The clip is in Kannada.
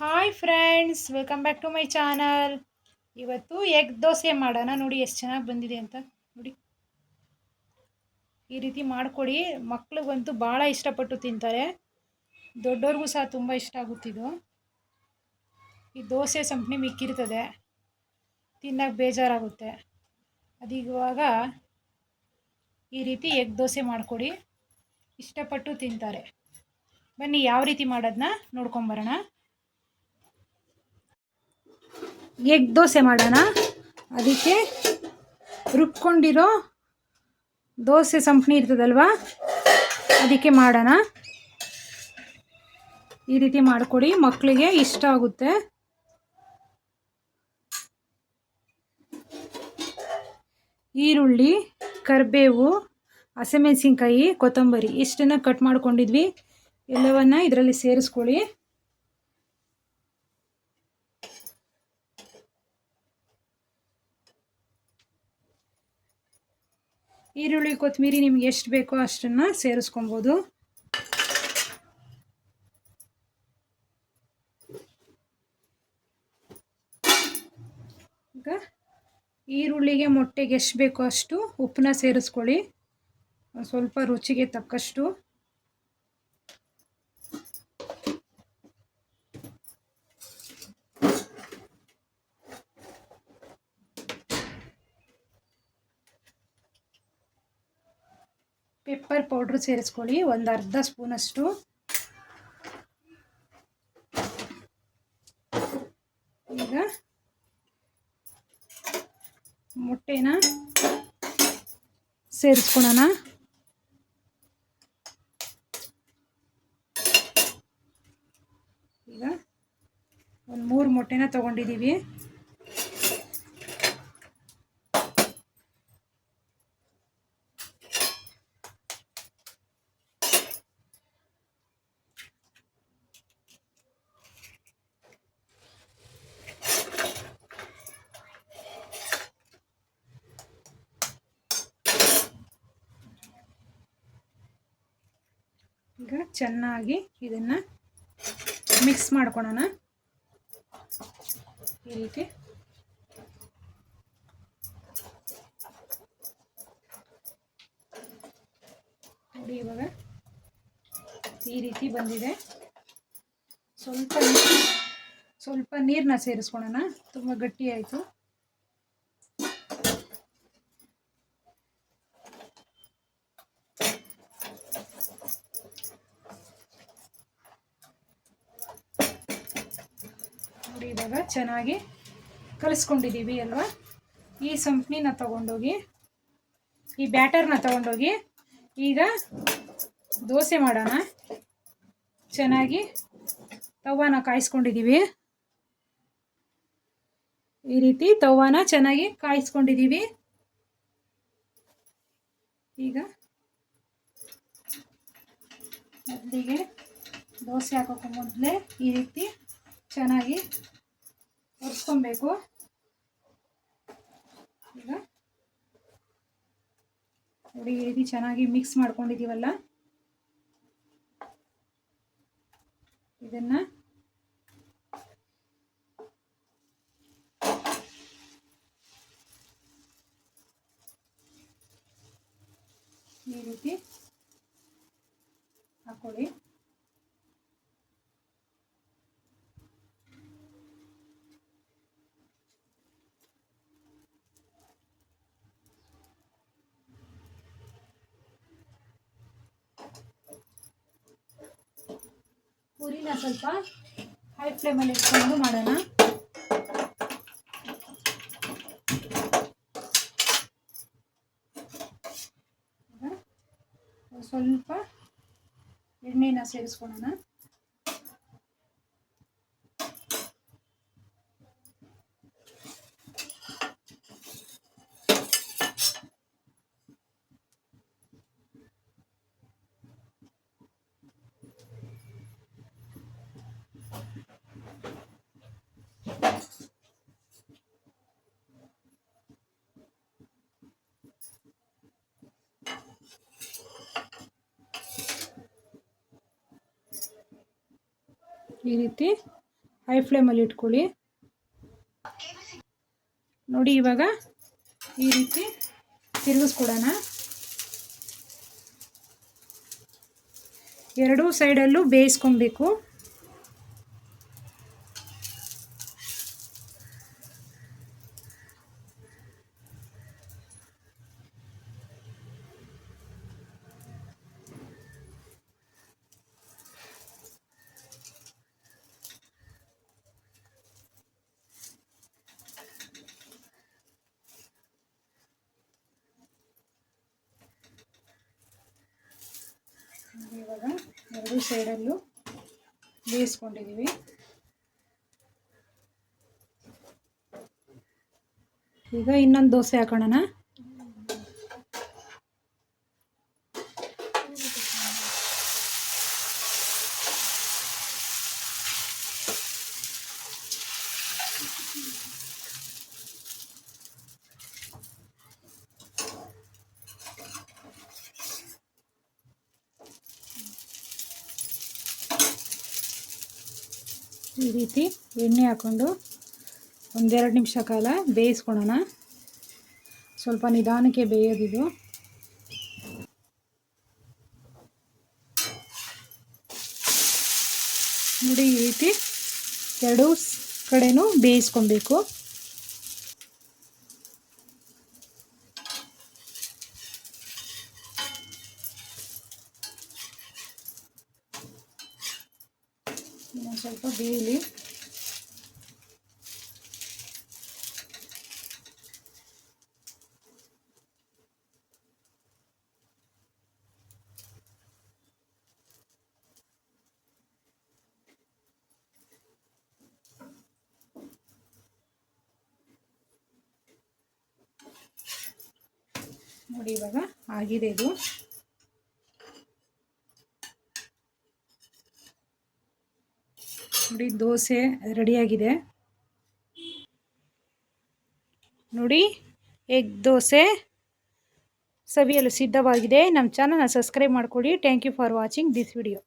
Hi friends, welcome back to my channel. ಇವತ್ತು ಎಗ್ ದೋಸೆ ಮಾಡೋಣ. ನೋಡಿ ಎಷ್ಟು ಚೆನ್ನಾಗಿ ಬಂದಿದೆ ಅಂತ. ನೋಡಿ, ಈ ರೀತಿ ಮಾಡಿಕೊಡಿ. ಮಕ್ಳಿಗಂತೂ ಭಾಳ ಇಷ್ಟಪಟ್ಟು ತಿಂತಾರೆ. ದೊಡ್ಡವ್ರಿಗೂ ಸಹ ತುಂಬ ಇಷ್ಟ ಆಗುತ್ತಿದ್ದು. ಈ ದೋಸೆ ಸಂಪಣಿ ಮಿಕ್ಕಿರ್ತದೆ, ತಿನ್ನೋಕೆ ಬೇಜಾರಾಗುತ್ತೆ. ಅದೀಗುವಾಗ ಈ ರೀತಿ ಎಗ್ ದೋಸೆ ಮಾಡಿಕೊಡಿ, ಇಷ್ಟಪಟ್ಟು ತಿಂತಾರೆ. ಬನ್ನಿ ಯಾವ ರೀತಿ ಮಾಡೋದನ್ನ ನೋಡ್ಕೊಂಬರೋಣ. ಎಗ್ ದೋಸೆ ಮಾಡೋಣ. ಅದಕ್ಕೆ ರುಬ್ಕೊಂಡಿರೋ ದೋಸೆ ಸಂಪಣಿ ಇರ್ತದಲ್ವ, ಅದಕ್ಕೆ ಮಾಡೋಣ. ಈ ರೀತಿ ಮಾಡಿಕೊಡಿ, ಮಕ್ಕಳಿಗೆ ಇಷ್ಟ ಆಗುತ್ತೆ. ಈರುಳ್ಳಿ, ಕರಿಬೇವು, ಹಸಿಮೆಣಸಿನ್ಕಾಯಿ, ಕೊತ್ತಂಬರಿ ಇಷ್ಟನ್ನು ಕಟ್ ಮಾಡ್ಕೊಂಡಿದ್ವಿ. ಎಲ್ಲವನ್ನ ಇದರಲ್ಲಿ ಸೇರಿಸ್ಕೊಳ್ಳಿ. ಈರುಳ್ಳಿ, ಕೊತ್ತಂಬರಿ ನಿಮ್ಗೆ ಎಷ್ಟು ಬೇಕೋ ಅಷ್ಟನ್ನು ಸೇರಿಸ್ಕೊಬೋದು. ಈಗ ಈರುಳ್ಳಿಗೆ ಮೊಟ್ಟೆಗೆ ಎಷ್ಟು ಬೇಕೋ ಅಷ್ಟು ಉಪ್ಪನ್ನ ಸೇರಿಸ್ಕೊಳ್ಳಿ. ಸ್ವಲ್ಪ ರುಚಿಗೆ ತಕ್ಕಷ್ಟು. ಪೆಪ್ಪರ್ ಪೌಡ್ರ್ ಸೇರಿಸ್ಕೊಳ್ಳಿ, ಒಂದು ಅರ್ಧ ಸ್ಪೂನಷ್ಟು. ಈಗ ಮೊಟ್ಟೆನ ಸೇರಿಸ್ಕೊಳ್ಳೋಣ. ಈಗ ಒಂದು 3 ಮೊಟ್ಟೆನ ತೊಗೊಂಡಿದ್ದೀವಿ. ಈಗ ಚೆನ್ನಾಗಿ ಇದನ್ನು ಮಿಕ್ಸ್ ಮಾಡ್ಕೊಳ್ಳೋಣ. ಈ ರೀತಿ ನೋಡಿ, ಇವಾಗ ಈ ರೀತಿ ಬಂದಿದೆ. ಸ್ವಲ್ಪ ನೀರನ್ನ ಸೇರಿಸ್ಕೊಳ್ಳೋಣ. ತುಂಬ ಗಟ್ಟಿ ಆಯಿತು. ನೋಡಿ, ಇವಾಗ ಚೆನ್ನಾಗಿ ಕಲಿಸ್ಕೊಂಡಿದ್ದೀವಿ ಅಲ್ವಾ. ಈ ಸಂಪಣಿನ ತಗೊಂಡೋಗಿ, ಈ ಬ್ಯಾಟರ್ನ ತಗೊಂಡೋಗಿ ಈಗ ದೋಸೆ ಮಾಡೋಣ. ಚೆನ್ನಾಗಿ ತವಾನ ಕಾಯಿಸ್ಕೊಂಡಿದ್ದೀವಿ. ಈ ರೀತಿ ತವಾನ ಚೆನ್ನಾಗಿ ಕಾಯಿಸ್ಕೊಂಡಿದ್ದೀವಿ. ಈಗ ಮೊದಲಿಗೆ ದೋಸೆ ಹಾಕೋಕೆ ಮೊದಲೇ ಈ ರೀತಿ ಚೆನ್ನಾಗಿ ಒರೆಸ್ಕೊಬೇಕು. ಈಗ ನೋಡಿ, ಈ ರೀತಿ ಚೆನ್ನಾಗಿ ಮಿಕ್ಸ್ ಮಾಡ್ಕೊಂಡಿದ್ದೀವಲ್ಲ, ಇದನ್ನು ಈ ರೀತಿ ಹಾಕೊಳ್ಳಿ. ಪೂರಿನ ಸ್ವಲ್ಪ ಹೈ ಫ್ಲೇಮಲ್ಲಿ ಇಟ್ಕೊಂಡು ಮಾಡೋಣ. ಸ್ವಲ್ಪ ಎಣ್ಣೆನ ಸೇರಿಸ್ಕೊಳ್ಳೋಣ. ಈ ರೀತಿ ಹೈ ಫ್ಲೇಮಲ್ಲಿ ಇಟ್ಕೊಳ್ಳಿ. ನೋಡಿ ಇವಾಗ ಈ ರೀತಿ ತಿರುಗಿಸ್ಕೊಡೋಣ. ಎರಡೂ ಸೈಡಲ್ಲೂ ಬೇಯಿಸ್ಕೊಬೇಕು. ಇವಾಗ ಎರಡೂ ಸೈಡಲ್ಲೂ ಬೇಯಿಸ್ಕೊಂಡಿದ್ದೀವಿ. ಈಗ ಇನ್ನೊಂದು ದೋಸೆ ಹಾಕೋಣ. ಈ ರೀತಿ ಎಣ್ಣೆ ಹಾಕ್ಕೊಂಡು ಒಂದೆರಡು ನಿಮಿಷ ಕಾಲ ಬೇಯಿಸ್ಕೊಳ್ಳೋಣ. ಸ್ವಲ್ಪ ನಿಧಾನಕ್ಕೆ ಬೇಯೋದಿದು. ನೋಡಿ ಈ ರೀತಿ ಎರಡೂ ಕಡೆನೂ ಬೇಯಿಸ್ಕೊಬೇಕು. ಇನ್ನೊಂದು ಸ್ವಲ್ಪ ಬೇಯಲಿ. ನೋಡಿ ಇವಾಗ ಆಗಿದೆ ಇದು. ನೋಡಿ ದೋಸೆ ರೆಡಿಯಾಗಿದೆ. ನೋಡಿ ಎಗ್ ದೋಸೆ ಸವಿಯಲು ಸಿದ್ಧವಾಗಿದೆ. ನಮ್ಮ ಚಾನಲ್ನ ಸಬ್ಸ್ಕ್ರೈಬ್ ಮಾಡ್ಕೊಳ್ಳಿ. Thank you for watching this video.